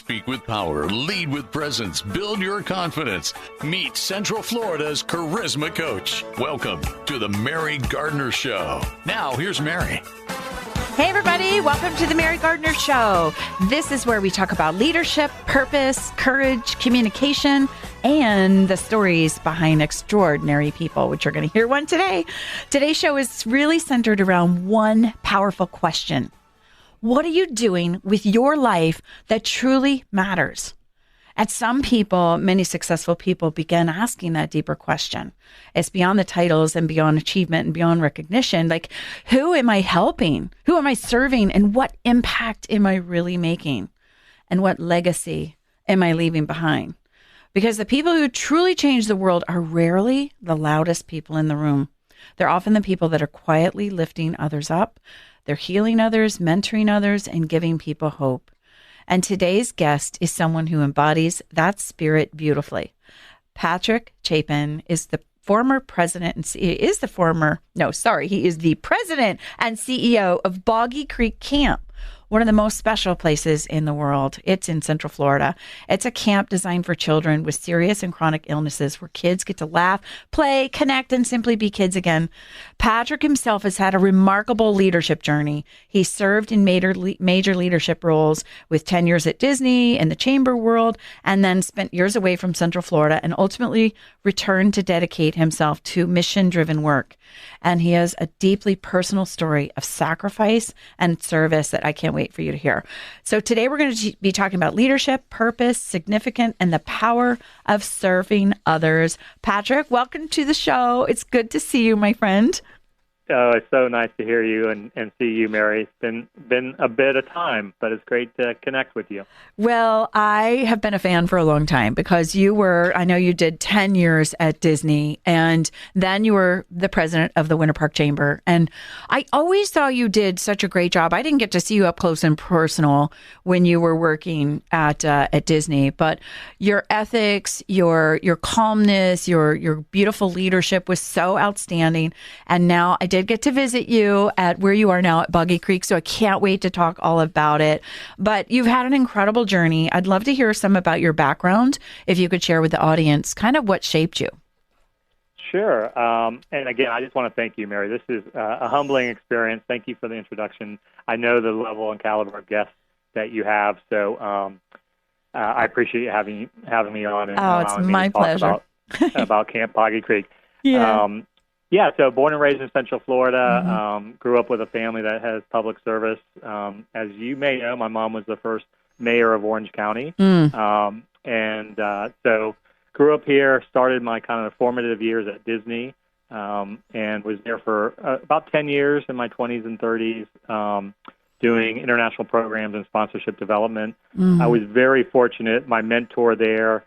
Speak with power, lead with presence, build your confidence. Meet Central Florida's charisma coach. Welcome to the Mary Gardner Show. Now, here's Mary. Hey, everybody. Welcome to the Mary Gardner Show. This is where we talk about leadership, purpose, courage, communication, and the stories behind extraordinary people, which you're going to hear one today. Today's show is really centered around one powerful question. What are you doing with your life that truly matters? And some people, many successful people, began asking that deeper question. It's beyond the titles and beyond achievement and beyond recognition. Like, who am I helping? Who am I serving? And what impact am I really making? And what legacy am I leaving behind? Because the people who truly change the world are rarely the loudest people in the room. They're often the people that are quietly lifting others up. They're healing others, mentoring others, and giving people hope. And today's guest is someone who embodies that spirit beautifully. Patrick Chapin is the president and CEO of Boggy Creek Camp, one of the most special places in the world. It's in Central Florida. It's a camp designed for children with serious and chronic illnesses where kids get to laugh, play, connect, and simply be kids again. Patrick himself has had a remarkable leadership journey. He served in major leadership roles with 10 years at Disney and the chamber world, and then spent years away from Central Florida and ultimately returned to dedicate himself to mission-driven work. And he has a deeply personal story of sacrifice and service that I can't wait for you to hear. So today we're going to be talking about leadership, purpose, significance, and the power of serving others. Patrick, welcome to the show. It's good to see you, my friend. Oh, it's so nice to hear you and see you, Mary. It's been a bit of time, but it's great to connect with you. Well, I have been a fan for a long time because I know you did 10 years at Disney, and then you were the president of the Winter Park Chamber. And I always thought you did such a great job. I didn't get to see you up close and personal when you were working at Disney, but your ethics, your calmness, your beautiful leadership was so outstanding. And now I did get to visit you at where you are now at Boggy Creek, so I can't wait to talk all about it. But you've had an incredible journey. I'd love to hear some about your background, if you could share with the audience kind of what shaped you. Sure. And again, I just want to thank you, Mary. This is a humbling experience. Thank you for the introduction. I know the level and caliber of guests that you have, so I appreciate you having me on. And it's my pleasure. About Camp Boggy Creek. Yeah. So born and raised in Central Florida, grew up with a family that has public service. As you may know, my mom was the first mayor of Orange County. So grew up here, started my kind of formative years at Disney, and was there for about 10 years in my 20s and 30s, doing international programs and sponsorship development. I was very fortunate. My mentor there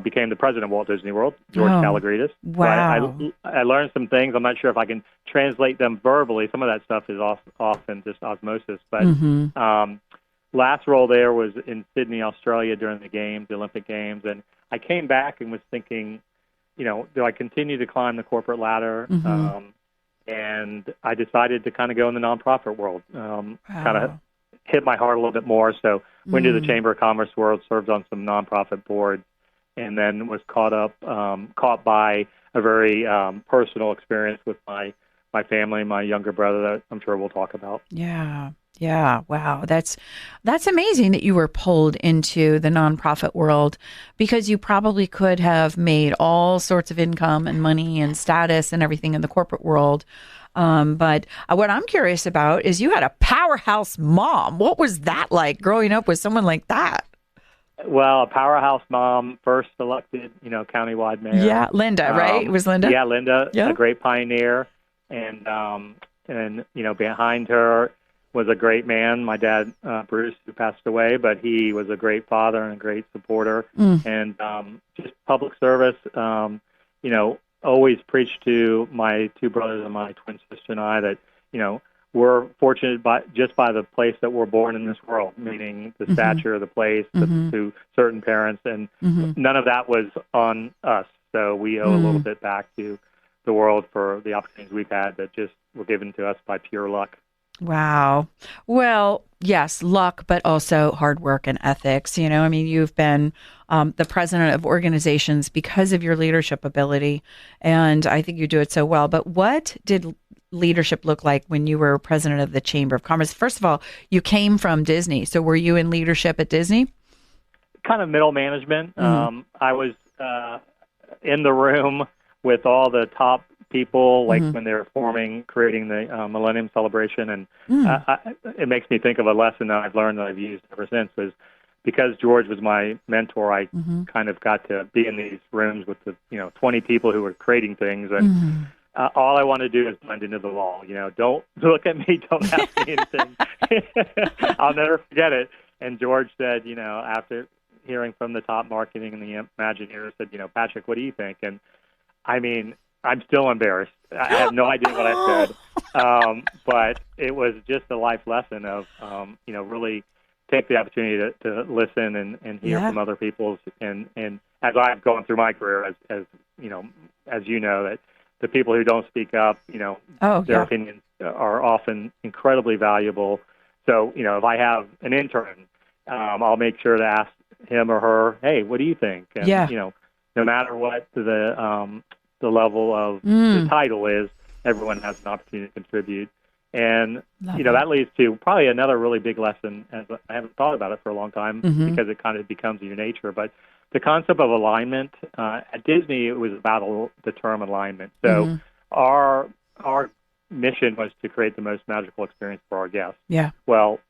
became the president of Walt Disney World, George Kalogridis. Wow. I learned some things. I'm not sure if I can translate them verbally. Some of that stuff is often just osmosis. But last role there was in Sydney, Australia during the Olympic Games. And I came back and was thinking, do I continue to climb the corporate ladder? And I decided to kind of go in the nonprofit world, kind of hit my heart a little bit more. So went to the Chamber of Commerce world, served on some nonprofit boards, and then was caught by a very personal experience with my family, my younger brother that I'm sure we'll talk about. Yeah. Wow. That's amazing that you were pulled into the nonprofit world, because you probably could have made all sorts of income and money and status and everything in the corporate world. But what I'm curious about is you had a powerhouse mom. What was that like growing up with someone like that? Well, a powerhouse mom, first elected, countywide mayor. Yeah, Linda, right? It was Linda? Yeah, Linda, yeah. A great pioneer. And behind her was a great man, my dad, Bruce, who passed away, but he was a great father and a great supporter. And just public service, always preached to my two brothers and my twin sister and I that, we're fortunate by the place that we're born in this world, meaning the stature of the place to certain parents, and none of that was on us. So we owe a little bit back to the world for the opportunities we've had that just were given to us by pure luck. Wow. Well, yes, luck, but also hard work and ethics. I mean, you've been the president of organizations because of your leadership ability, and I think you do it so well. But what did leadership look like when you were president of the Chamber of Commerce? First of all, you came from Disney. So were you in leadership at Disney? Kind of middle management. Mm-hmm. I was in the room with all the top people, like when they were creating the Millennium Celebration, and it makes me think of a lesson that I've learned that I've used ever since. Was because George was my mentor, I kind of got to be in these rooms with the 20 people who were creating things, and all I want to do is blend into the wall. Don't look at me, don't ask me anything. I'll never forget it. And George said, after hearing from the top marketing and the Imagineers, said, Patrick, what do you think? And I mean, I'm still embarrassed. I have no idea what I said, but it was just a life lesson of, really take the opportunity to listen and hear from other people's. And as I've gone through my career, as you know, that the people who don't speak up, their opinions are often incredibly valuable. So, if I have an intern, I'll make sure to ask him or her, hey, what do you think? And, no matter what the level of the title is, everyone has an opportunity to contribute. And, that leads to probably another really big lesson, as I haven't thought about it for a long time because it kind of becomes your nature. But the concept of alignment, at Disney, it was about the term alignment. So our mission was to create the most magical experience for our guests. Yeah. Well,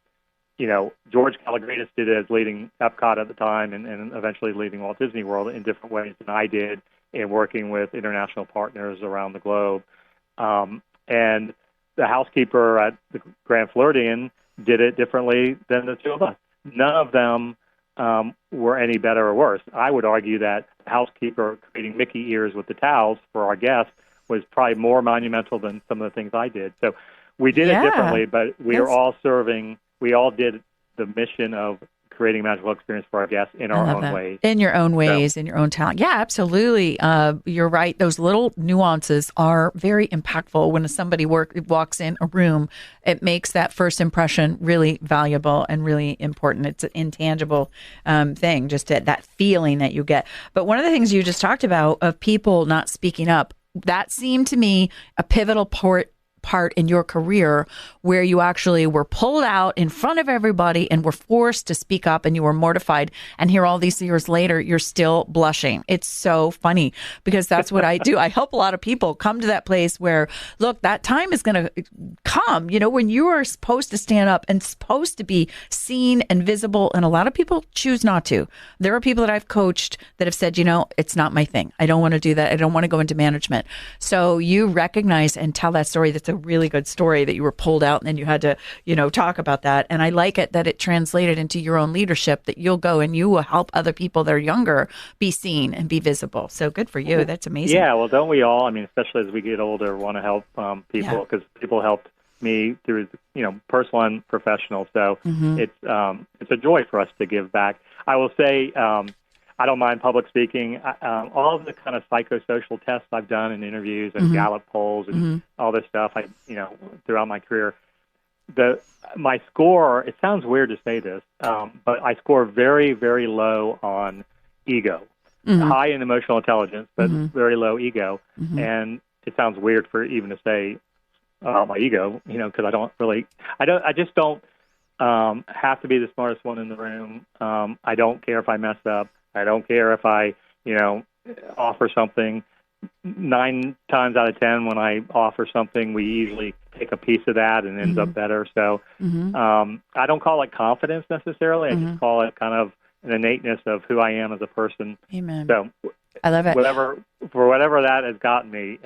George Kalogridis did it as leading Epcot at the time and eventually leading Walt Disney World in different ways than I did in working with international partners around the globe. And the housekeeper at the Grand Floridian did it differently than the two of us. None of them were any better or worse. I would argue that the housekeeper creating Mickey ears with the towels for our guests was probably more monumental than some of the things I did. So we did it differently, but we all did the mission of creating a magical experience for our guests in our own ways. In your own ways, in your own talent. Yeah, absolutely. You're right. Those little nuances are very impactful when somebody walks in a room. It makes that first impression really valuable and really important. It's an intangible thing, just that feeling that you get. But one of the things you just talked about of people not speaking up, that seemed to me a pivotal part in your career where you actually were pulled out in front of everybody and were forced to speak up and you were mortified. And here all these years later, you're still blushing. It's so funny because that's what I do. I help a lot of people come to that place where, look, that time is going to come, when you are supposed to stand up and supposed to be seen and visible. And a lot of people choose not to. There are people that I've coached that have said, it's not my thing. I don't want to do that. I don't want to go into management. So you recognize and tell that story. That's a really good story that you were pulled out and then you had to, talk about that. And I like it that it translated into your own leadership, that you'll go and you will help other people that are younger be seen and be visible. So good for you. That's amazing. Yeah. Well, don't we all, especially as we get older, want to help people because people helped me through, personal and professional. So it's a joy for us to give back. I will say, I don't mind public speaking. All of the kind of psychosocial tests I've done in interviews and Gallup polls and all this stuff, throughout my career, my score, it sounds weird to say this, but I score very, very low on ego. High in emotional intelligence, but very low ego. And it sounds weird for even to say my ego, because I just don't have to be the smartest one in the room. I don't care if I mess up. I don't care if I, offer something. 9 times out of 10, when I offer something, we usually take a piece of that and ends up better. So I don't call it confidence necessarily. I just call it kind of an innateness of who I am as a person. Amen. So I love it. Whatever that has gotten me,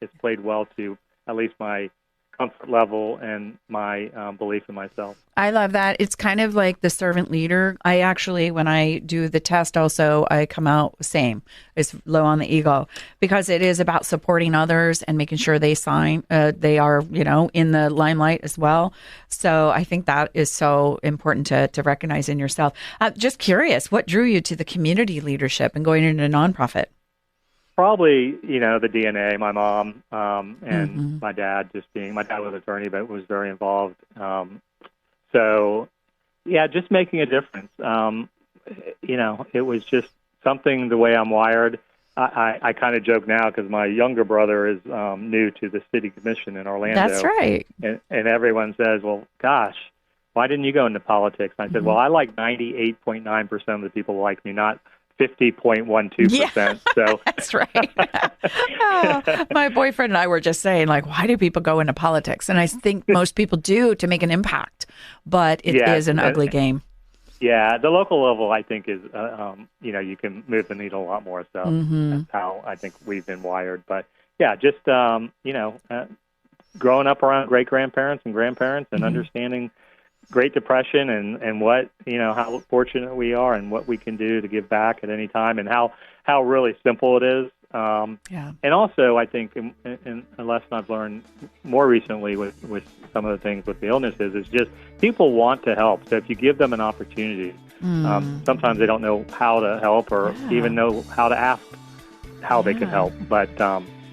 it's played well to at least my comfort level and my belief in myself. I love that. It's kind of like the servant leader. I actually, when I do the test also, I come out same. It's low on the ego because it is about supporting others and making sure they are, in the limelight as well. So I think that is so important to recognize in yourself. Just curious, what drew you to the community leadership and going into a nonprofit? probably, the DNA, my mom, and my dad my dad was an attorney, but was very involved. So, yeah, just making a difference. It was just something the way I'm wired. I kind of joke now because my younger brother is new to the city commission in Orlando. That's right. And everyone says, well, gosh, why didn't you go into politics? And I said, well, I like 98.9% of the people like me, not 50.12%. Yeah, so that's right. My boyfriend and I were just saying, like, why do people go into politics? And I think most people do to make an impact, but it is an ugly game. Yeah, the local level, I think, is, you can move the needle a lot more. So that's how I think we've been wired. But, yeah, just, growing up around great-grandparents and grandparents and understanding Great Depression and what, how fortunate we are and what we can do to give back at any time and how really simple it is. And also, I think, and a lesson I've learned more recently with some of the things with the illnesses is just people want to help. So if you give them an opportunity, sometimes they don't know how to help or even know how to ask how they can help. But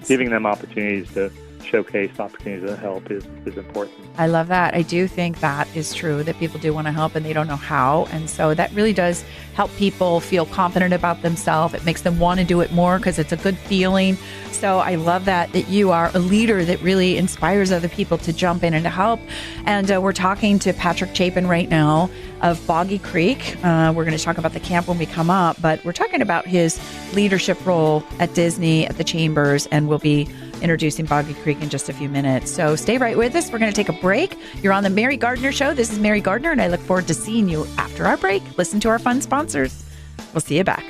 giving them opportunities to showcase opportunities to help is important. I love that. I do think that is true, that people do want to help and they don't know how. And so that really does help people feel confident about themselves. It makes them want to do it more because it's a good feeling. So I love that you are a leader that really inspires other people to jump in and to help. And we're talking to Patrick Chapin right now of Boggy Creek. We're going to talk about the camp when we come up, but we're talking about his leadership role at Disney, at the Chambers, and we'll be introducing Boggy Creek in just a few minutes. So stay right with us. We're going to take a break. You're on the Mary Gardner Show. This is Mary Gardner, and I look forward to seeing you after our break. Listen to our fun sponsors. We'll see you back.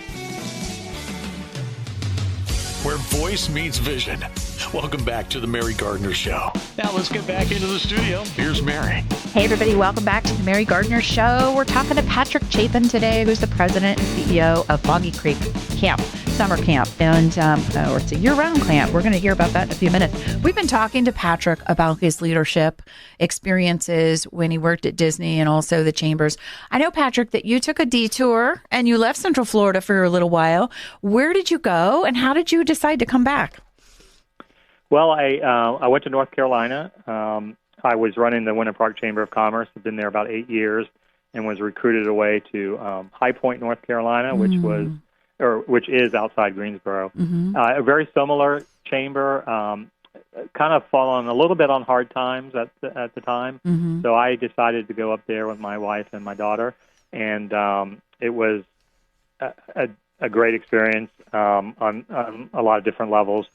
Where voice meets vision. Welcome back to the Mary Gardner Show. Now let's get back into the studio. Here's Mary. Hey, everybody. Welcome back to the Mary Gardner Show. We're talking to Patrick Chapin today, who's the president and CEO of Boggy Creek Camp, summer camp, and it's a year-round camp. We're going to hear about that in a few minutes. We've been talking to Patrick about his leadership experiences when he worked at Disney and also the Chambers. I know, Patrick, that you took a detour and you left Central Florida for a little while. Where did you go, and how did you decide to come back? Well, I went to North Carolina. I was running the Winter Park Chamber of Commerce. I've been there about 8 years and was recruited away to High Point, North Carolina, which is outside Greensboro. A very similar chamber, kind of fallen a little bit on hard times at the time. So I decided to go up there with my wife and my daughter, and it was a great experience on a lot of different levels.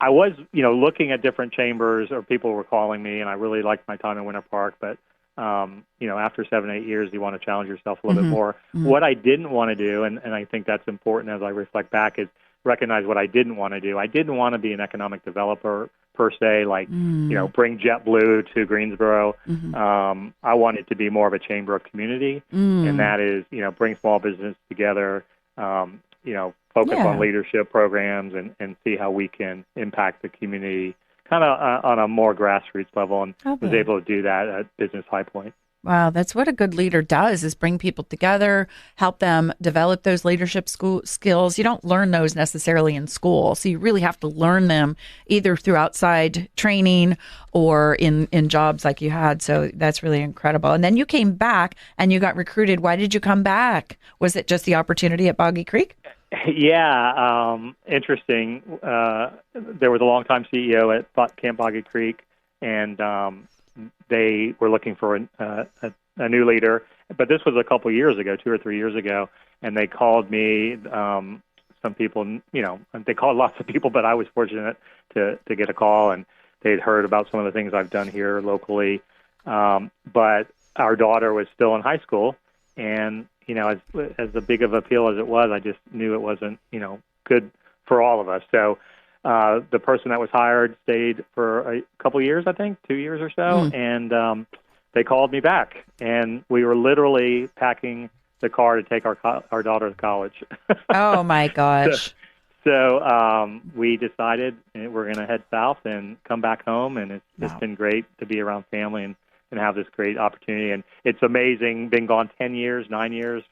I was, looking at different chambers, or people were calling me, and I really liked my time in Winter Park, but after 7-8 years, you want to challenge yourself a little bit more. What I didn't want to do, and I think that's important as I reflect back, is recognize what I didn't want to do. I didn't want to be an economic developer per se, like, bring JetBlue to Greensboro. I wanted to be more of a chamber of community, and that is, bring small business together, focus on leadership programs and see how we can impact the community kind of on a more grassroots level, and was able to do that at Business High Point. Wow, that's what a good leader does, is bring people together, help them develop those leadership skills. You don't learn those necessarily in school, so you really have to learn them either through outside training or in jobs like you had. So that's really incredible. And then you came back and you got recruited. Why did you come back? Was it just the opportunity at Boggy Creek? Yeah, interesting. There was a longtime CEO at Camp Boggy Creek, and they were looking for a new leader. But this was a couple years ago, 2 or 3 years ago, and they called me. Some people, they called lots of people, but I was fortunate to get a call, and they'd heard about some of the things I've done here locally. But our daughter was still in high school, and as big of an appeal as it was, I just knew it wasn't, good for all of us. So the person that was hired stayed for a couple years, I think, 2 years or so, and they called me back, and we were literally packing the car to take our daughter to college. Oh, my gosh. So we decided we're going to head south and come back home, and it's been great to be around family and have this great opportunity. And it's amazing, been gone 10 years, 9 years,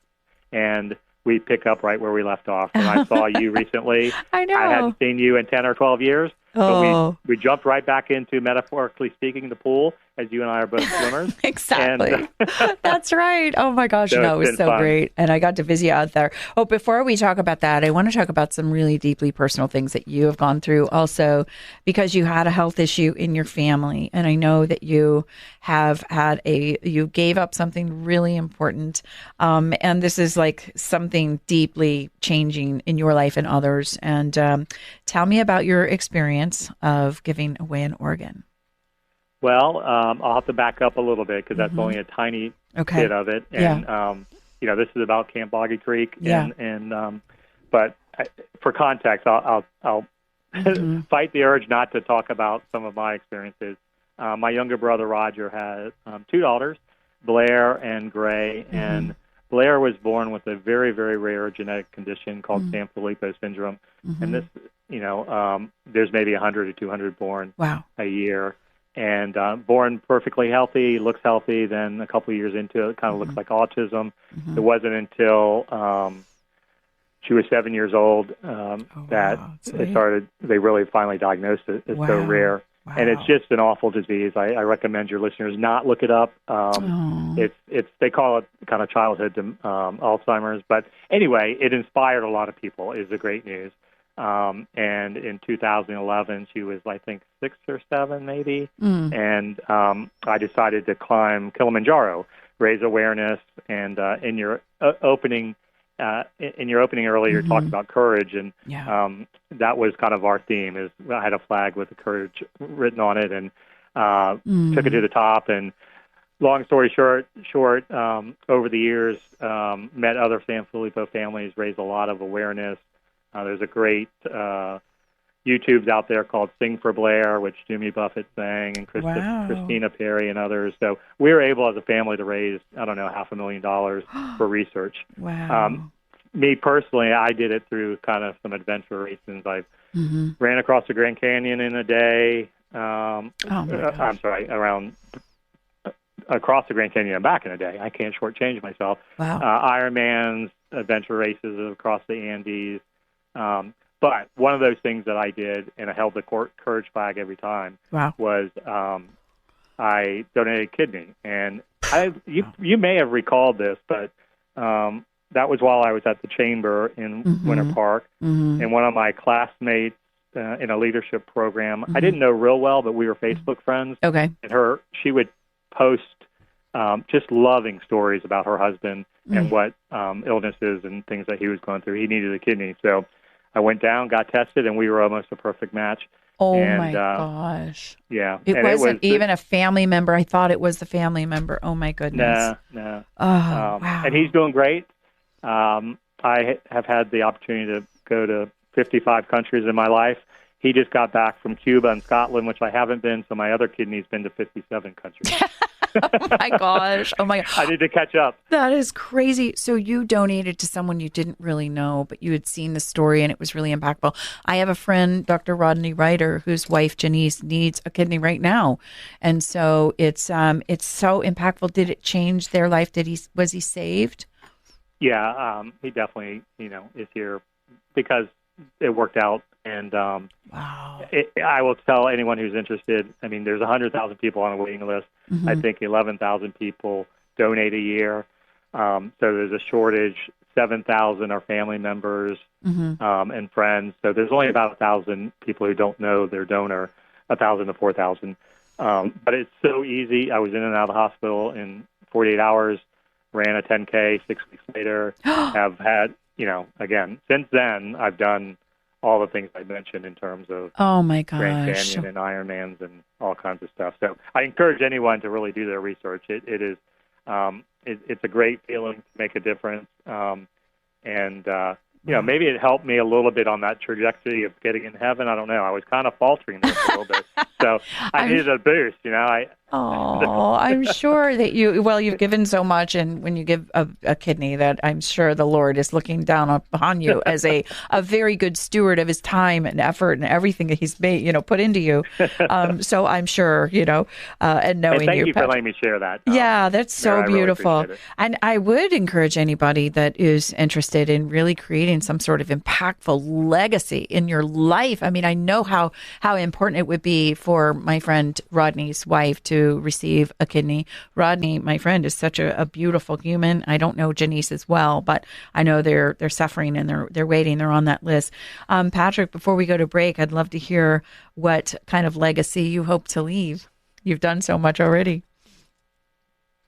and we pick up right where we left off. And I saw you recently. I know. I hadn't seen you in 10 or 12 years. Oh. But we jumped right back into, metaphorically speaking, the pool, as you and I are both swimmers. Exactly. That's right. Oh, my gosh. So no, it was so fun. great. And I got to visit you out there. Oh, before we talk about that, I want to talk about some really deeply personal things that you have gone through also, because you had a health issue in your family. And I know that you have had you gave up something really important. And this is like something deeply changing in your life and others. And tell me about your experience of giving away an organ. Well, I'll have to back up a little bit because that's only a tiny bit of it. And, this is about Camp Boggy Creek. But for context, I'll fight the urge not to talk about some of my experiences. My younger brother, Roger, had 2 daughters, Blair and Gray. And Blair was born with a very, very rare genetic condition called Sanfilippo syndrome. And this, there's maybe 100 or 200 born a year. And born perfectly healthy, looks healthy. Then a couple of years into it, kind of looks like autism. It wasn't until she was 7 years old that they really finally diagnosed it. It's so rare. Wow. And it's just an awful disease. I recommend your listeners not look it up. They call it kind of childhood Alzheimer's. But anyway, it inspired a lot of people, is the great news. And in 2011, she was, I think, 6 or 7 maybe. And I decided to climb Kilimanjaro, raise awareness. And in your opening earlier, you talked about courage. And that was kind of our theme. Is I had a flag with the courage written on it and took it to the top. And long story short, over the years, met other Sanfilippo families, raised a lot of awareness. There's a great YouTube's out there called Sing for Blair, which Jimmy Buffett sang, and Christina Perry and others. So we were able as a family to raise, $500,000 for research. Wow. Me personally, I did it through kind of some adventure races. I ran across the Grand Canyon in a day. Across the Grand Canyon and back in a day. I can't shortchange myself. Wow. Ironmans, adventure races across the Andes. But one of those things that I did, and I held the courage flag every time, was I donated a kidney. And you may have recalled this, but that was while I was at the Chamber in Winter Park. And one of my classmates in a leadership program, I didn't know real well, but we were Facebook friends. Okay. And she would post just loving stories about her husband and what illnesses and things that he was going through. He needed a kidney. So I went down, got tested, and we were almost a perfect match. Oh, my gosh. Yeah. It wasn't even a family member. I thought it was the family member. Oh, my goodness. No. Oh, wow. And he's doing great. I have had the opportunity to go to 55 countries in my life. He just got back from Cuba and Scotland, which I haven't been, so my other kidney's been to 57 countries. Oh, my gosh. Oh, my gosh. I need to catch up. That is crazy. So you donated to someone you didn't really know, but you had seen the story and it was really impactful. I have a friend, Dr. Rodney Ryder, whose wife, Janice, needs a kidney right now. And so it's so impactful. Did it change their life? Was he saved? Yeah, he definitely, is here because it worked out. And I will tell anyone who's interested, there's 100,000 people on a waiting list. I think 11,000 people donate a year. So there's a shortage. 7,000 are family members and friends. So there's only about 1,000 people who don't know their donor, 1,000 to 4,000. But it's so easy. I was in and out of the hospital in 48 hours, ran a 10K 6 weeks later, have had, again, since then, I've done all the things I mentioned in terms of Grand Canyon and Ironmans and all kinds of stuff. So I encourage anyone to really do their research. It is it's a great feeling to make a difference. Maybe it helped me a little bit on that trajectory of getting in heaven. I don't know. I was kind of faltering there a little bit. So I needed a boost. Oh, I'm sure that you've given so much. And when you give a kidney, that I'm sure the Lord is looking down upon you as a very good steward of his time and effort and everything that he's made, put into you. So I'm sure, and knowing and thank you for Patrick, letting me share that. Yeah, that's so beautiful. Really and I would encourage anybody that is interested in really creating some sort of impactful legacy in your life. I mean, I know how important it would be for my friend Rodney's wife to receive a kidney. Rodney, my friend, is such a beautiful human. I don't know Janice as well, but I know they're suffering and they're waiting. They're on that list. Patrick, before we go to break, I'd love to hear what kind of legacy you hope to leave. You've done so much already.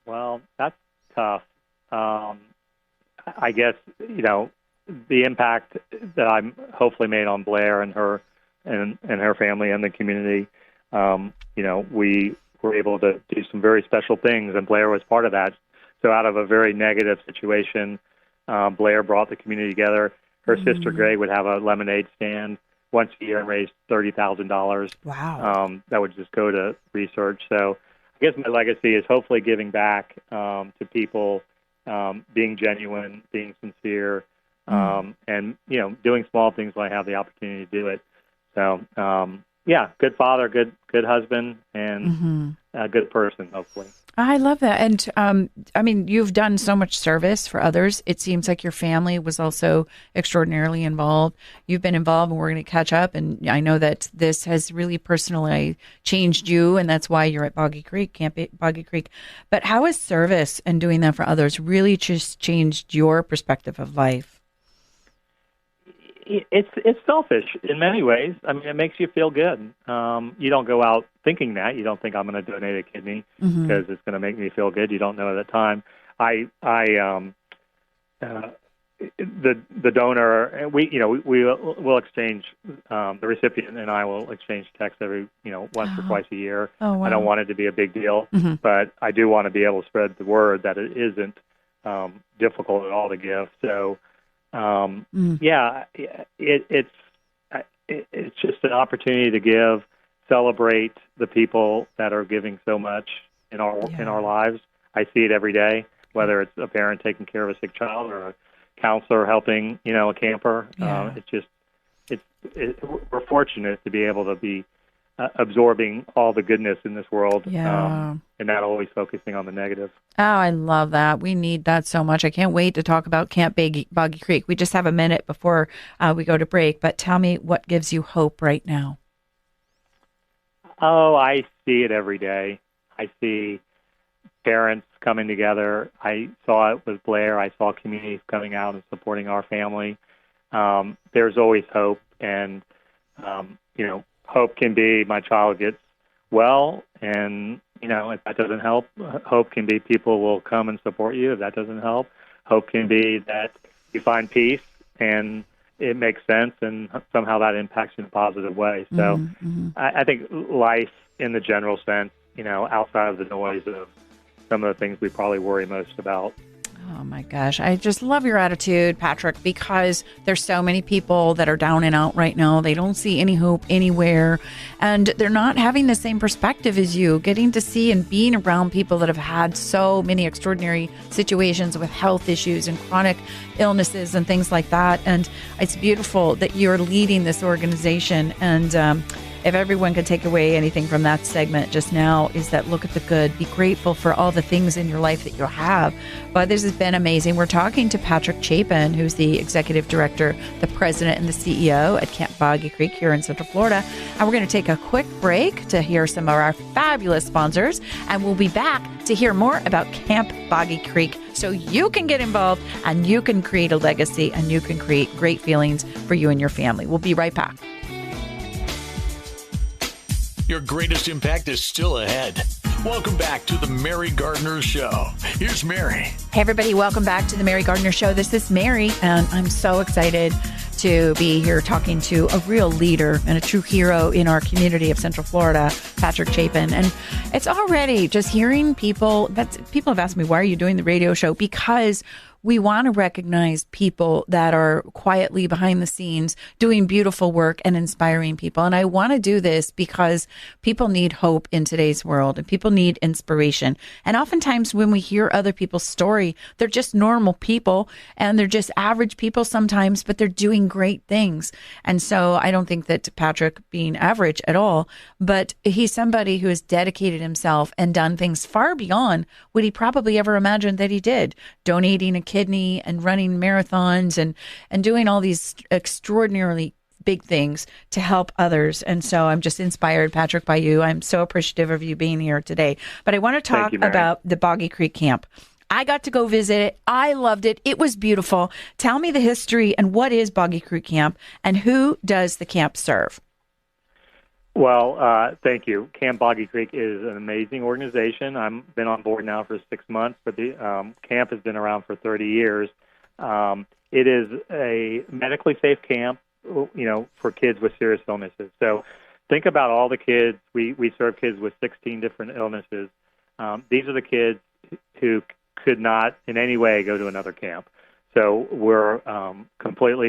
Well, that's tough. I guess, the impact that I'm hopefully made on Blair and her and her family and the community, we were able to do some very special things, and Blair was part of that. So out of a very negative situation, Blair brought the community together. Her sister, Greg, would have a lemonade stand once a year and raise $30,000. Wow. That would just go to research. So I guess my legacy is hopefully giving back to people, being genuine, being sincere, and, doing small things when I have the opportunity to do it. So, good father, good husband, and a good person, hopefully. I love that. And you've done so much service for others. It seems like your family was also extraordinarily involved. You've been involved, and we're going to catch up. And I know that this has really personally changed you, and that's why you're at Camp Boggy Creek. But how has service and doing that for others really just changed your perspective of life? It's selfish in many ways. I mean, it makes you feel good. You don't go out thinking that. You don't think I'm going to donate a kidney because it's going to make me feel good. You don't know at the time. The donor, we'll exchange, the recipient and I will exchange texts every, once or twice a year. Oh, wow. I don't want it to be a big deal, but I do want to be able to spread the word that it isn't difficult at all to give. So, it's just an opportunity to give, celebrate the people that are giving so much in our lives. I see it every day, whether it's a parent taking care of a sick child or a counselor helping, a camper. Yeah. We're fortunate to be able to be absorbing all the goodness in this world, and not always focusing on the negative. Oh, I love that. We need that so much. I can't wait to talk about Camp Boggy Creek. We just have a minute before we go to break, but tell me what gives you hope right now. Oh, I see it every day. I see parents coming together. I saw it with Blair. I saw communities coming out and supporting our family. There's always hope, and, hope can be my child gets well, and, if that doesn't help, hope can be people will come and support you. If that doesn't help, hope can be that you find peace and it makes sense, and somehow that impacts you in a positive way. So I think life in the general sense, outside of the noise of some of the things we probably worry most about. Oh my gosh. I just love your attitude, Patrick, because there's so many people that are down and out right now. They don't see any hope anywhere, and they're not having the same perspective as you. Getting to see and being around people that have had so many extraordinary situations with health issues and chronic illnesses and things like that. And it's beautiful that you're leading this organization. And if everyone could take away anything from that segment just now, is that look at the good, be grateful for all the things in your life that you have. But this has been amazing. We're talking to Patrick Chapin, who's the executive director, the president, and the CEO at Camp Boggy Creek here in Central Florida. And we're going to take a quick break to hear some of our fabulous sponsors. And we'll be back to hear more about Camp Boggy Creek so you can get involved and you can create a legacy and you can create great feelings for you and your family. We'll be right back. Your greatest impact is still ahead. Welcome back to the Mary Gardner Show. Here's Mary. Hey, everybody. Welcome back to the Mary Gardner Show. This is Mary, and I'm so excited to be here talking to a real leader and a true hero in our community of Central Florida, Patrick Chapin. And it's already just hearing people have asked me, why are you doing the radio show? Because we want to recognize people that are quietly behind the scenes doing beautiful work and inspiring people. And I want to do this because people need hope in today's world and people need inspiration. And oftentimes when we hear other people's story, they're just normal people and they're just average people sometimes, but they're doing great things. And so I don't think that Patrick being average at all, but he's somebody who has dedicated himself and done things far beyond what he probably ever imagined that he did, donating a kidney and running marathons and doing all these extraordinarily big things to help others. And so I'm just inspired, Patrick, by you. I'm so appreciative of you being here today. But I want to talk about the Boggy Creek Camp. I got to go visit it. I loved it. It was beautiful. Tell me the history and what is Boggy Creek Camp and who does the camp serve? Well, thank you. Camp Boggy Creek is an amazing organization. I've been on board now for 6 months, but the camp has been around for 30 years. It is a medically safe camp, for kids with serious illnesses. So think about all the kids. We serve kids with 16 different illnesses. These are the kids who could not in any way go to another camp. So we're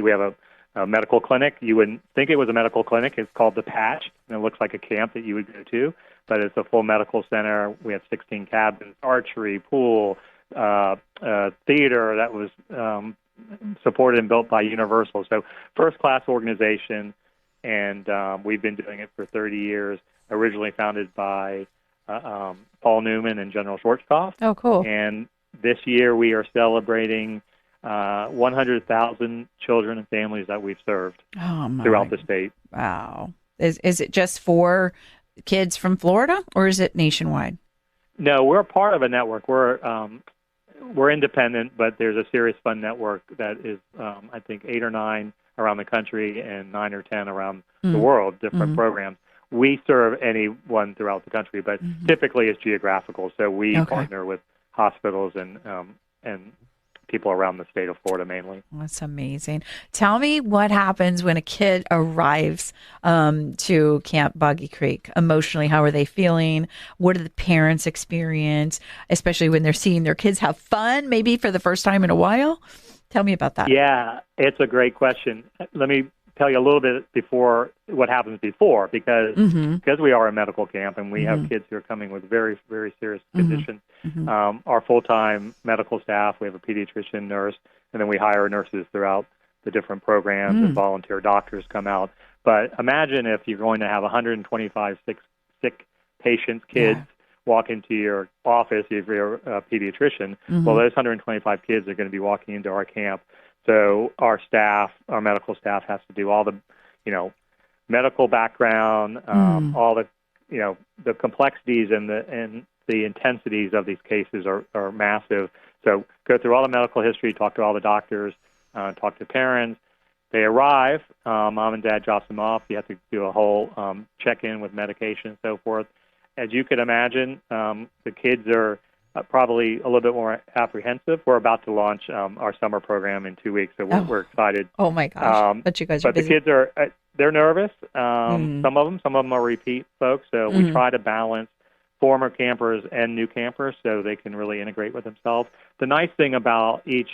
we have a medical clinic. You wouldn't think it was a medical clinic. It's called The Patch, and it looks like a camp that you would go to, but it's a full medical center. We have 16 cabins, archery, pool, theater that was supported and built by Universal. So first-class organization, and we've been doing it for 30 years, originally founded by Paul Newman and General Schwarzkopf. Oh, cool. And this year we are celebrating 100,000 children and families that we've served throughout the state. Wow. Is it just for kids from Florida, or is it nationwide? No, we're part of a network. We're independent, but there's a Serious Fund network that is, I think, 8 or 9 around the country and 9 or 10 around the world, different programs. We serve anyone throughout the country, but typically it's geographical. So we partner with hospitals and people around the state of Florida mainly. That's amazing. Tell me what happens when a kid arrives to Camp Boggy Creek. Emotionally, how are they feeling? What do the parents experience, especially when they're seeing their kids have fun, maybe for the first time in a while? Tell me about that. Yeah, it's a great question. Let me tell you a little bit before what happens before, because we are a medical camp and we have kids who are coming with very, very serious conditions. Our full-time medical staff, we have a pediatrician, nurse, and then we hire nurses throughout the different programs and volunteer doctors come out. But imagine if you're going to have 125 sick patients, kids, walk into your office if you're a pediatrician. Well, those 125 kids are going to be walking into our camp. So our staff, our medical staff, has to do all the, medical background, all the, the complexities and the intensities of these cases are massive. So go through all the medical history, talk to all the doctors, talk to parents. They arrive, mom and dad drops them off. You have to do a whole check-in with medication and so forth. As you can imagine, the kids are probably a little bit more apprehensive. We're about to launch our summer program in 2 weeks, so we're excited. Oh my gosh! But you guys are busy. The kids are they're nervous. Some of them are repeat folks. So we try to balance former campers and new campers so they can really integrate with themselves. The nice thing about each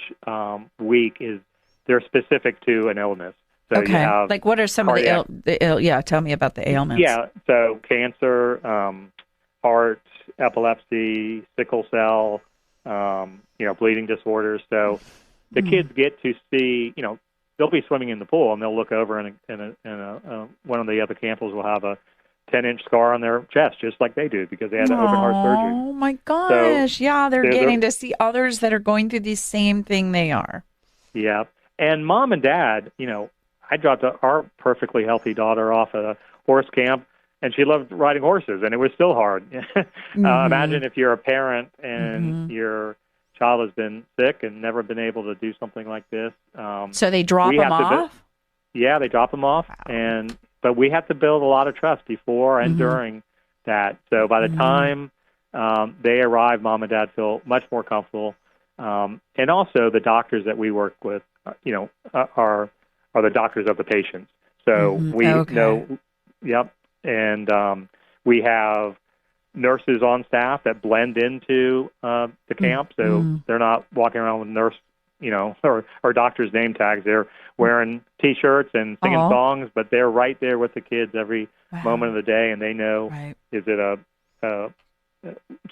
week is they're specific to an illness. So you have like what are some of the yeah, tell me about the ailments. Yeah, so cancer, heart, epilepsy, sickle cell, bleeding disorders. So the kids get to see, they'll be swimming in the pool and they'll look over and one of the other campers will have a 10-inch scar on their chest, just like they do because they had an open heart surgery. Oh my gosh! So, they're getting to see others that are going through the same thing they are. Yeah, and mom and dad, I dropped our perfectly healthy daughter off at a horse camp, and she loved riding horses, and it was still hard. Imagine if you're a parent and your child has been sick and never been able to do something like this. So they drop them off? Yeah, they drop them off, but we have to build a lot of trust before and during that. So by the time they arrive, mom and dad feel much more comfortable. And also the doctors that we work with, are the doctors of the patients. So we know, and we have nurses on staff that blend into the camp, so they're not walking around with nurse or doctor's name tags. They're wearing T-shirts and singing songs, but they're right there with the kids every moment of the day, and they know, is it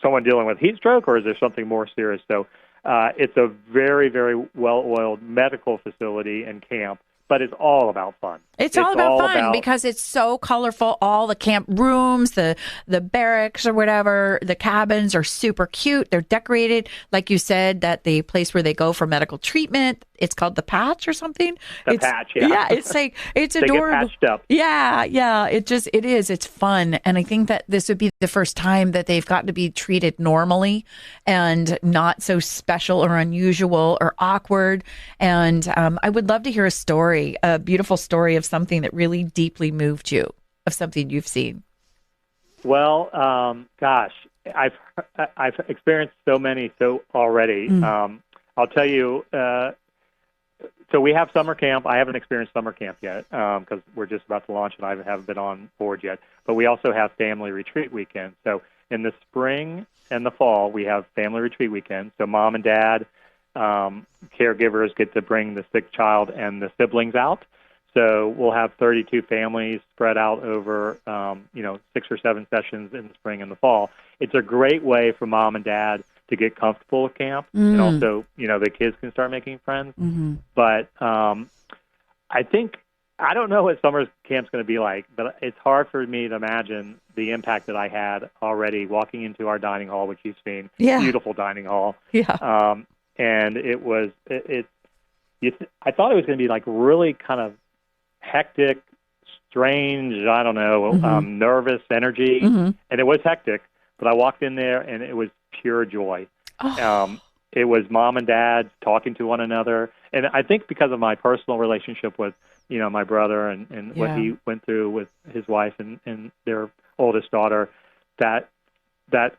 someone dealing with heat stroke, or is there something more serious? So it's a very, very well-oiled medical facility and camp, but it's all about fun. It's all about fun because it's so colorful. All the camp rooms, the barracks or whatever, the cabins are super cute. They're decorated. Like you said, that the place where they go for medical treatment, it's called the Patch or something. Patch, yeah. Yeah, it's like, it's adorable. They get patched up. Yeah. It is. It's fun. And I think that this would be the first time that they've got to be treated normally and not so special or unusual or awkward. And I would love to hear a beautiful story of something that really deeply moved you, of something you've seen. Well, gosh, I've experienced so many already. I'll tell you. So we have summer camp. I haven't experienced summer camp yet because we're just about to launch and I haven't been on board yet. But we also have family retreat weekends. So in the spring and the fall, we have family retreat weekends. So mom and dad, caregivers get to bring the sick child and the siblings out. So we'll have 32 families spread out over, 6 or 7 sessions in the spring and the fall. It's a great way for mom and dad to get comfortable with camp, and also, the kids can start making friends. But I think, I don't know what summer camp's going to be like, but it's hard for me to imagine the impact that I had already walking into our dining hall, which you've seen, beautiful dining hall. Yeah. And it was, I thought it was going to be like really kind of hectic, strange, I don't know, nervous energy. And it was hectic, but I walked in there and it was pure joy. It was mom and dad talking to one another. And I think because of my personal relationship with, my brother and what he went through with his wife and their oldest daughter, that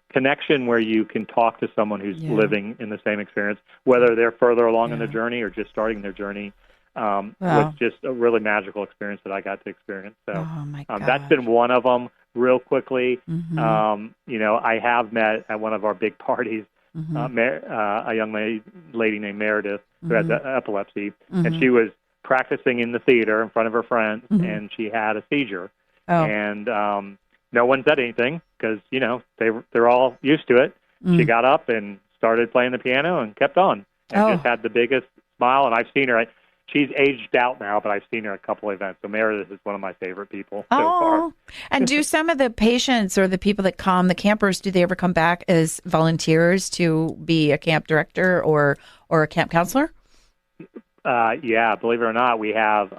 connection where you can talk to someone who's living in the same experience, whether they're further along in their journey or just starting their journey, was just a really magical experience that I got to experience. So that's been one of them. Real quickly, I have met at one of our big parties a young lady named Meredith who had epilepsy, and she was practicing in the theater in front of her friends, and she had a seizure. And no one said anything because, they're all used to it. She got up and started playing the piano and kept on and just had the biggest smile. And I've seen her. She's aged out now, but I've seen her at a couple of events. So Meredith is one of my favorite people so far. And do some of the patients or the people that come, the campers, do they ever come back as volunteers to be a camp director or a camp counselor? Yeah, believe it or not, we have.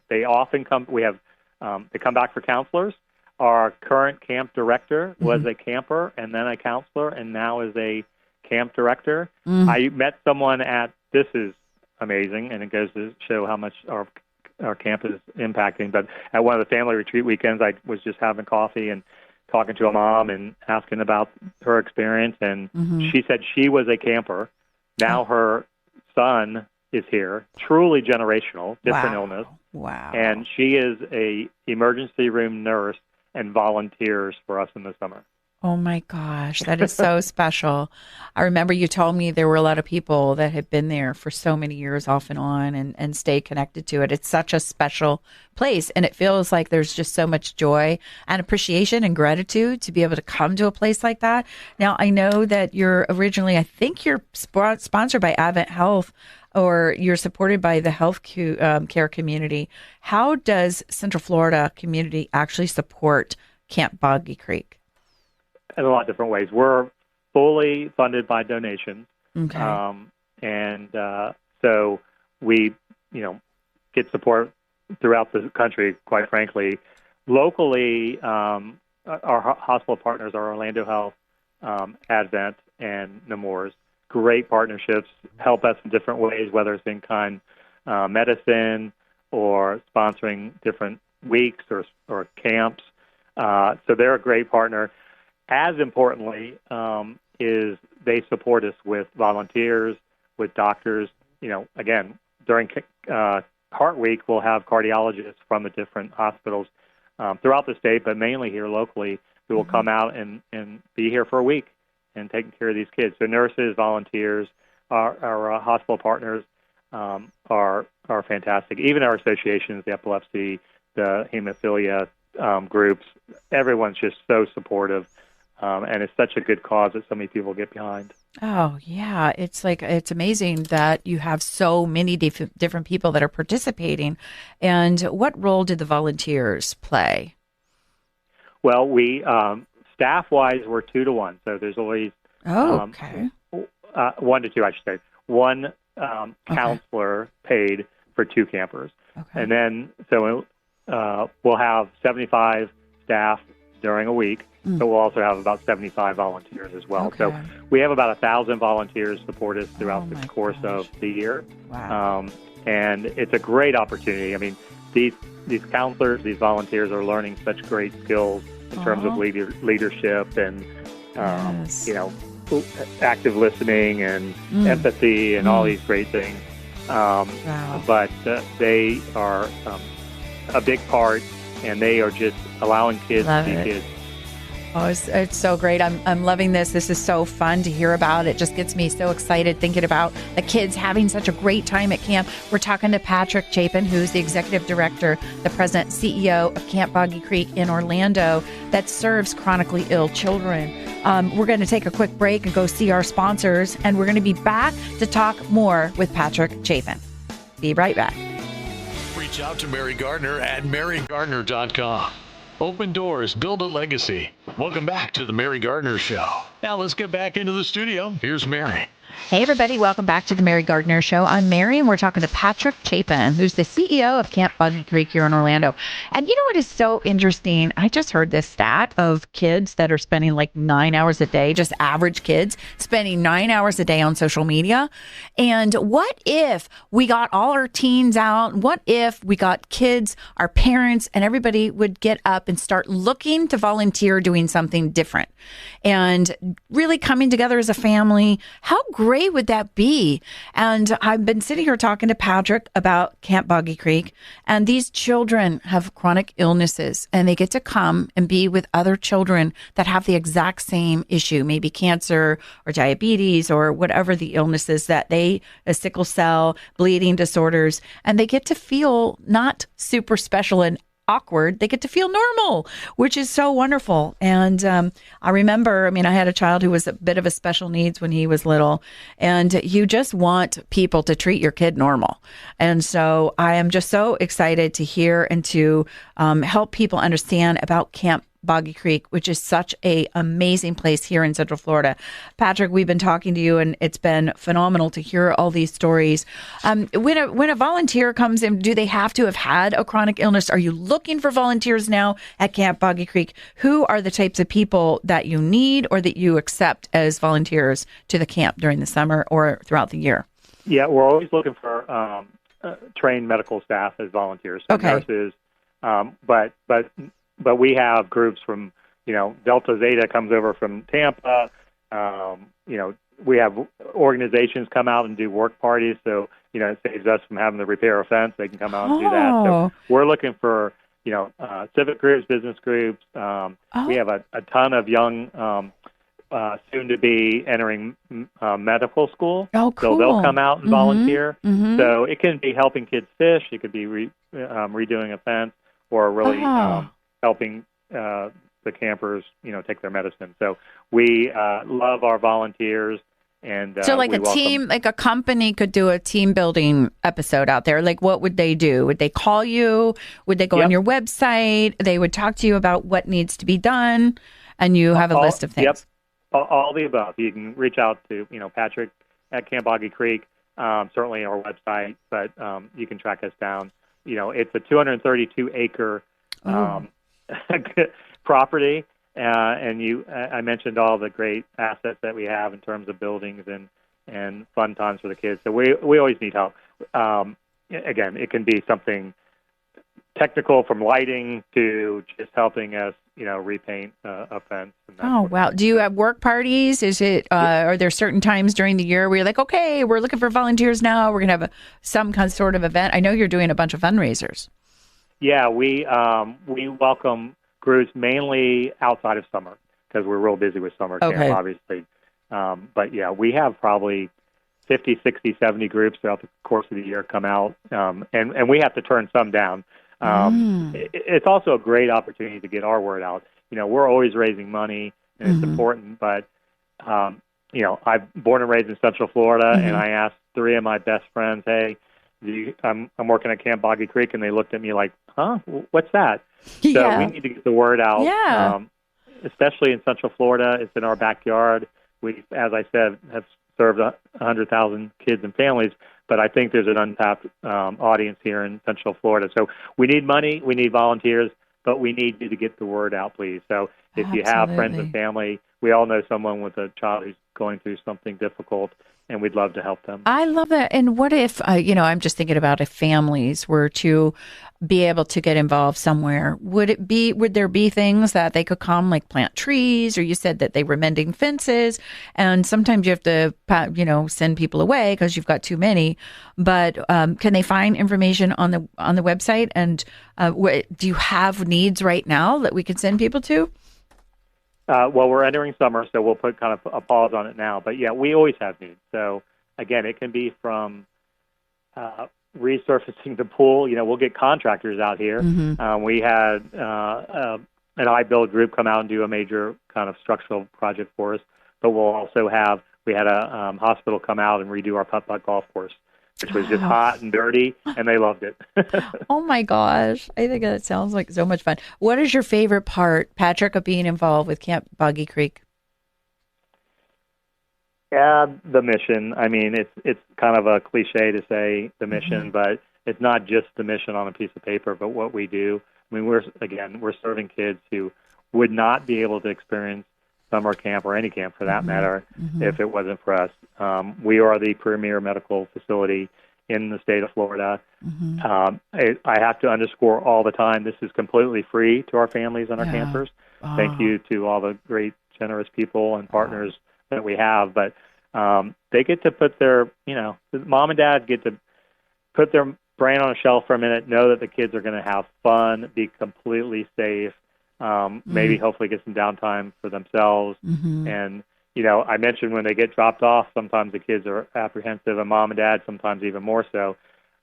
They often come. We have. They come back for counselors. Our current camp director was a camper and then a counselor, and now is a camp director. I met someone this is amazing, and it goes to show how much our camp is impacting. But at one of the family retreat weekends, I was just having coffee and talking to a mom and asking about her experience, and she said she was a camper. Now her son is here, truly generational, different illness. Wow. And she is a emergency room nurse and volunteers for us in the summer. Oh my gosh, that is so special. I remember you told me there were a lot of people that had been there for so many years off and on and stay connected to it. It's such a special place, and it feels like there's just so much joy and appreciation and gratitude to be able to come to a place like that. Now, I know that I think you're sponsored by Advent Health, or you're supported by the health care community. How does Central Florida community actually support Camp Boggy Creek? In a lot of different ways. We're fully funded by donations. Okay. So we, get support throughout the country, quite frankly. Locally, our hospital partners are Orlando Health, Advent, and Nemours. Great partnerships, help us in different ways, whether it's in-kind medicine or sponsoring different weeks or camps. So they're a great partner. As importantly, is they support us with volunteers, with doctors. Again, during Heart Week, we'll have cardiologists from the different hospitals throughout the state, but mainly here locally, who will come out and be here for a week and taking care of these kids. So nurses, volunteers, our hospital partners, are fantastic. Even our associations, the epilepsy, the hemophilia groups, everyone's just so supportive, and it's such a good cause that so many people get behind. Oh, yeah. It's amazing that you have so many different people that are participating. And what role did the volunteers play? Well, we staff-wise, we're 2 to 1, so there's always okay. 1 to 2, I should say. One counselor paid for 2 campers, and then so we'll have 75 staff during a week, but we'll also have about 75 volunteers as well. Okay. So we have about 1,000 volunteers support us throughout the course of the year. Wow. And it's a great opportunity. I mean, these counselors, these volunteers are learning such great skills in terms of leadership and, active listening and empathy and all these great things. But they are a big part, and they are just allowing kids to be kids. Oh, it's so great. I'm loving this. This is so fun to hear about. It just gets me so excited thinking about the kids having such a great time at camp. We're talking to Patrick Chapin, who's the executive director, the president, CEO of Camp Boggy Creek in Orlando that serves chronically ill children. We're going to take a quick break and go see our sponsors, and we're going to be back to talk more with Patrick Chapin. Be right back. Reach out to Mary Gardner at marygardner.com. Open doors, build a legacy. Welcome back to the Mary Gardner Show. Now let's get back into the studio. Here's Mary. Hey, everybody. Welcome back to the Mary Gardner Show. I'm Mary, and we're talking to Patrick Chapin, who's the CEO of Camp Boggy Creek here in Orlando. And you know what is so interesting? I just heard this stat of kids that are spending like 9 hours a day, just average kids, spending 9 hours a day on social media. And what if we got all our teens out? What if we got kids, our parents, and everybody would get up and start looking to volunteer doing something different and really coming together as a family? How great would that be? And I've been sitting here talking to Patrick about Camp Boggy Creek, and these children have chronic illnesses, and they get to come and be with other children that have the exact same issue, maybe cancer or diabetes or whatever the illnesses that they, sickle cell, bleeding disorders, and they get to feel not super special and awkward. They get to feel normal, which is so wonderful. And I remember, I had a child who was a bit of a special needs when he was little, and you just want people to treat your kid normal. And so I am just so excited to hear and to help people understand about Camp Boggy Creek, which is such a amazing place here in Central Florida. Patrick, we've been talking to you, and it's been phenomenal to hear all these stories. When a volunteer comes in, do they have to have had a chronic illness? Are you looking for volunteers now at Camp Boggy Creek? Who are the types of people that you need or that you accept as volunteers to the camp during the summer or throughout the year? Yeah, we're always looking for trained medical staff as volunteers, nurses, but we have groups from, Delta Zeta comes over from Tampa. We have organizations come out and do work parties. So, it saves us from having to repair a fence. They can come out and do that. So we're looking for, civic groups, business groups. We have a ton of young, soon to be entering medical school. Oh, cool. So they'll come out and volunteer. Mm-hmm. So it can be helping kids fish. It could be redoing a fence, or really helping the campers, take their medicine. So we love our volunteers. And so like a team, like a company could do a team building episode out there. Like what would they do? Would they call you? Would they go on your website? They would talk to you about what needs to be done, and you have a list of things. Yep, all the above. You can reach out to, Patrick at Camp Boggy Creek, certainly our website, but you can track us down. It's a 232-acre property, and I mentioned all the great assets that we have in terms of buildings and fun times for the kids. So we always need help. Again, it can be something technical, from lighting to just helping us, repaint a fence. Oh, wow. Do you have work parties? Is it, are there certain times during the year where you're like, okay, we're looking for volunteers now, we're going to have some kind of sort of event? I know you're doing a bunch of fundraisers. Yeah, we welcome groups mainly outside of summer because we're real busy with summer camp, obviously. But yeah, we have probably 50, 60, 70 groups throughout the course of the year come out, and we have to turn some down. It's also a great opportunity to get our word out. We're always raising money, and it's important, but, I'm born and raised in Central Florida, and I asked 3 of my best friends, hey, I'm working at Camp Boggy Creek, and they looked at me like, huh, what's that? So we need to get the word out, especially in Central Florida. It's in our backyard. We, as I said, have served 100,000 kids and families, but I think there's an untapped audience here in Central Florida. So we need money, we need volunteers, but we need you to get the word out, please. So if you have friends and family, we all know someone with a child who's going through something difficult, and we'd love to help them. I love that. And what if, I'm just thinking about if families were to be able to get involved somewhere, would there be things that they could come, like plant trees, or you said that they were mending fences, and sometimes you have to, send people away because you've got too many, but can they find information on the website? And do you have needs right now that we could send people to? Well, we're entering summer, so we'll put kind of a pause on it now. But, yeah, we always have needs. So, again, it can be from resurfacing the pool. We'll get contractors out here. We had an I-Build group come out and do a major kind of structural project for us. But we had a hospital come out and redo our putt-putt golf course, which was just hot and dirty, and they loved it. Oh, my gosh. I think that sounds like so much fun. What is your favorite part, Patrick, of being involved with Camp Boggy Creek? Yeah, the mission. I mean, it's kind of a cliche to say the mission, but it's not just the mission on a piece of paper, but what we do. I mean, we're serving kids who would not be able to experience summer camp or any camp for that matter if it wasn't for us. We are the premier medical facility in the state of Florida. I have to underscore all the time, this is completely free to our families and our campers. Thank you to all the great, generous people and partners that we have. But they get to put their, mom and dad get to put their brain on a shelf for a minute, know that the kids are going to have fun, be completely safe, maybe hopefully get some downtime for themselves. And, I mentioned when they get dropped off, sometimes the kids are apprehensive, and mom and dad sometimes even more so.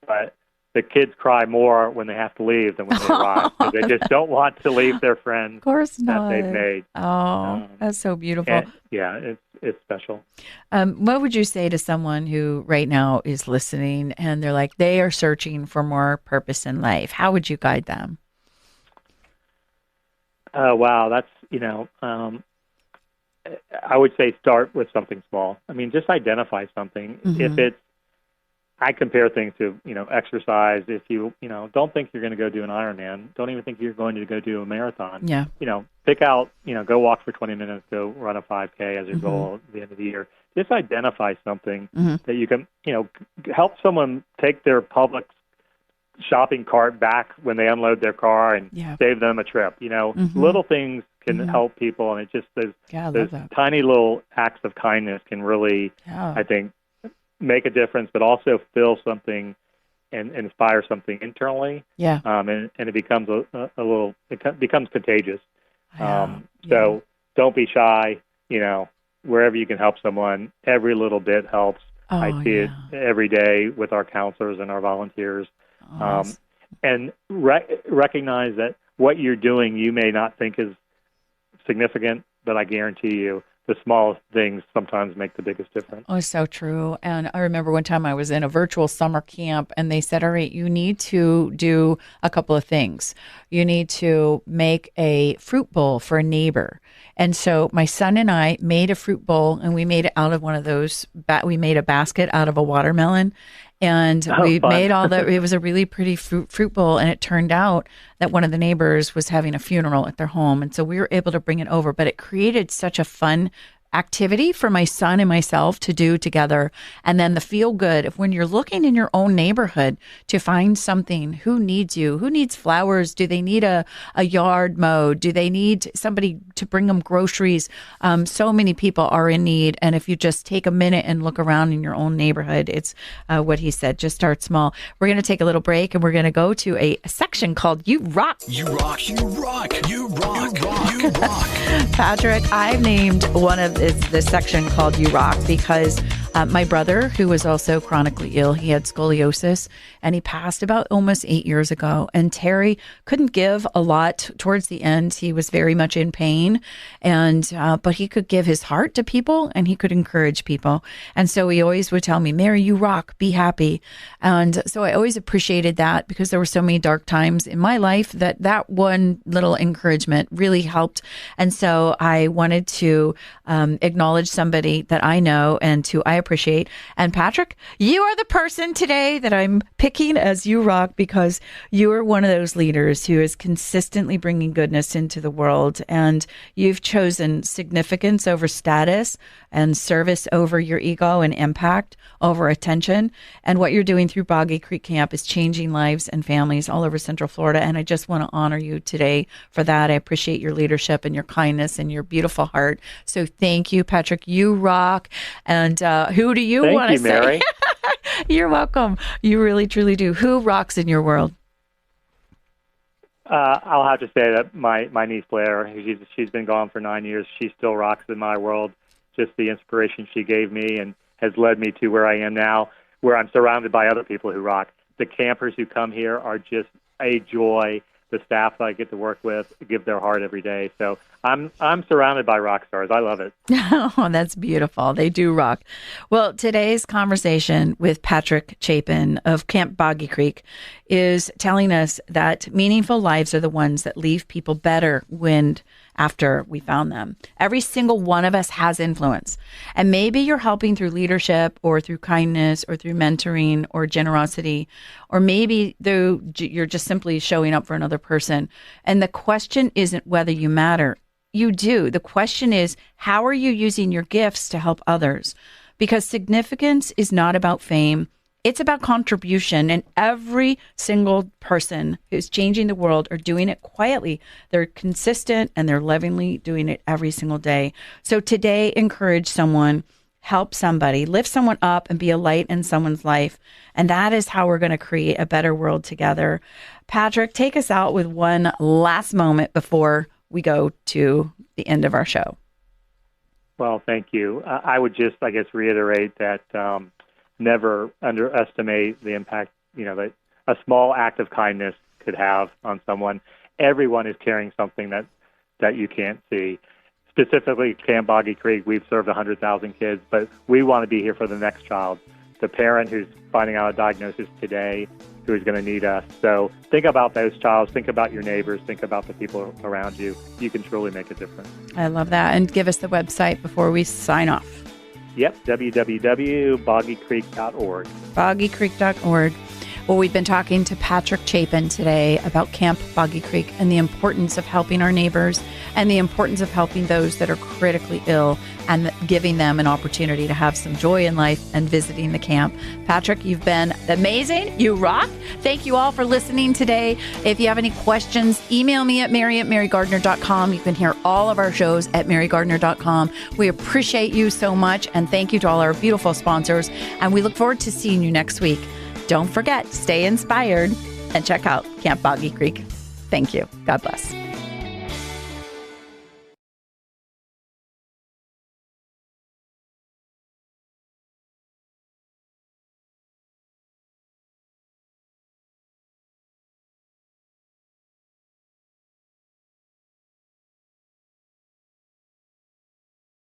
But the kids cry more when they have to leave than when they arrive. They just don't want to leave their friends that they've made. Oh, that's so beautiful. And, it's special. What would you say to someone who right now is listening and they're like, they are searching for more purpose in life? How would you guide them? Wow, that's, I would say start with something small. I mean, just identify something. If it's, I compare things to, exercise. If you, don't think you're going to go do an Ironman, don't even think you're going to go do a marathon. Yeah. Pick out, go walk for 20 minutes, go run a 5K as your goal at the end of the year. Just identify something that you can, help someone take their public shopping cart back when they unload their car and save them a trip. Little things can help people, and it just those tiny little acts of kindness can really, I think, make a difference, but also feel something and inspire something internally. And it becomes it becomes contagious. So don't be shy. Wherever you can help someone, every little bit helps. I see it every day with our counselors and our volunteers. And recognize that what you're doing, you may not think is significant, but I guarantee you the smallest things sometimes make the biggest difference. Oh, so true. And I remember one time I was in a virtual summer camp and they said, all right, you need to do a couple of things. You need to make a fruit bowl for a neighbor. And so my son and I made a fruit bowl, and we made it out of one of those, we made a basket out of a watermelon. And we made all that. It was a really pretty fruit bowl. And it turned out that one of the neighbors was having a funeral at their home. And so we were able to bring it over. But it created such a fun activity for my son and myself to do together. And then the feel good of when you're looking in your own neighborhood to find something. Who needs you? Who needs flowers? Do they need a yard mowed? Do they need somebody to bring them groceries? So many people are in need. And if you just take a minute and look around in your own neighborhood, it's what he said, just start small. We're going to take a little break, and we're going to go to a section called You Rock. You rock, you rock, you rock, you rock, you rock. Patrick, I've named one of this section called You Rock because My brother, who was also chronically ill, he had scoliosis, and he passed about almost 8 years ago. And Terry couldn't give a lot towards the end. He was very much in pain, and but he could give his heart to people, and he could encourage people. And so he always would tell me, Mary, you rock, be happy. And so I always appreciated that, because there were so many dark times in my life that one little encouragement really helped. And so I wanted to acknowledge somebody that I know and I appreciate. And Patrick, you are the person today that I'm picking as you rock, because you are one of those leaders who is consistently bringing goodness into the world. And you've chosen significance over status and service over your ego and impact over attention. And what you're doing through Boggy Creek Camp is changing lives and families all over Central Florida. And I just want to honor you today for that. I appreciate your leadership and your kindness and your beautiful heart. So thank you, Patrick. You rock. And who do you want to say? Thank you, Mary. You're welcome. You really, truly do. Who rocks in your world? I'll have to say that my niece Blair, she's been gone for 9 years. She still rocks in my world. Just the inspiration she gave me and has led me to where I am now, where I'm surrounded by other people who rock. The campers who come here are just a joy. The staff that I get to work with give their heart every day. So I'm surrounded by rock stars. I love it. Oh, that's beautiful. They do rock. Well, today's conversation with Patrick Chapin of Camp Boggy Creek is telling us that meaningful lives are the ones that leave people better after we found them. Every single one of us has influence. And maybe you're helping through leadership or through kindness or through mentoring or generosity, or maybe though you're just simply showing up for another person. And the question isn't whether you matter. You do. The question is, how are you using your gifts to help others? Because significance is not about fame. It's about contribution, and every single person who's changing the world are doing it quietly. They're consistent and they're lovingly doing it every single day. So today, encourage someone, help somebody, lift someone up, and be a light in someone's life. And that is how we're going to create a better world together. Patrick, take us out with one last moment before we go to the end of our show. Well, thank you. I would just, reiterate that never underestimate the impact, that a small act of kindness could have on someone. Everyone is carrying something that you can't see. Specifically, Camp Boggy Creek, we've served 100,000 kids, but we want to be here for the next child, the parent who's finding out a diagnosis today, who is going to need us. So think about those childs, think about your neighbors, think about the people around you. You can truly make a difference. I love that. And give us the website before we sign off. Yep, www.boggycreek.org. Boggycreek.org. Well, we've been talking to Patrick Chapin today about Camp Boggy Creek and the importance of helping our neighbors and the importance of helping those that are critically ill and giving them an opportunity to have some joy in life and visiting the camp. Patrick, you've been amazing. You rock. Thank you all for listening today. If you have any questions, email me at mary@marygardner.com. You can hear all of our shows at marygardner.com. We appreciate you so much, and thank you to all our beautiful sponsors, and we look forward to seeing you next week. Don't forget, stay inspired and check out Camp Boggy Creek. Thank you. God bless.